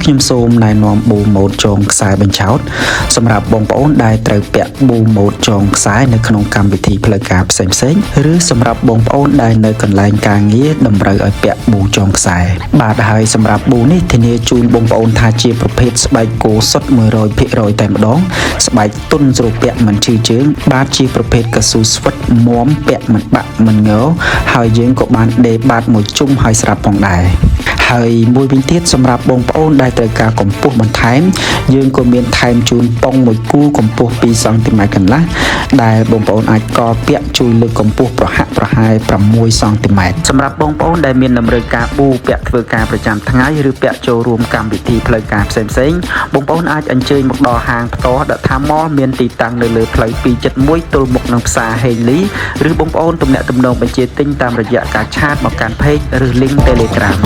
ខ្ញុំសូមណែនាំប៊ូម៉ូតចងខ្សែបញ្ឆោតសម្រាប់បងប្អូនដែលត្រូវពាក់ប៊ូម៉ូតចងខ្សែនៅក្នុងកម្មវិធីផ្លូវការផ្សេងៗឬសម្រាប់បងប្អូនដែលនៅកន្លែងការងារតម្រូវឲ្យពាក់ប៊ូចងខ្សែបាទហើយសម្រាប់ប៊ូនេះធានាជូនបងប្អូនថាជាប្រភេទស្បែកគោសុទ្ធ 100% តែម្ដងស្បែកទន់ស្រួលពាក់មិនឈឺជើងបាទជាប្រភេទកស៊ូស្វិតមាំពាក់មិនបាក់មិនងើហើយយើងក៏បានដេរបាតមួយជុំហើយស្រាប់ផងដែរហើយមួយវិញទៀតសម្រាប់បងប្អូនដែលត្រូវការកម្ពស់បន្ថែមយើងក៏មានថែមជូនប៉ុងមួយគូកម្ពស់ 2 សង់ទីម៉ែត្រកន្លះដែលបងប្អូនអាចកពាក់ជួយលើកកម្ពស់ប្រហាក់ប្រហែល 6 សង់ទីម៉ែត្រសម្រាប់បងប្អូនដែលមានតម្រូវការប៊ូពាក់ធ្វើការប្រចាំថ្ងៃឬពាក់ចូលរួមកម្មវិធីផ្លូវការផ្សេងៗបងប្អូនអាចអញ្ជើញមកដល់ហាងផ្ទាល់ដថាម៉លមានទីតាំងនៅលើផ្លូវ271ទល់មុខនឹងផ្សារហេងលីឬបងប្អូនទំនាក់ទំនងបញ្ជាទិញតាមរយៈការឆាតមកកាន់ Page ឬ Link Telegram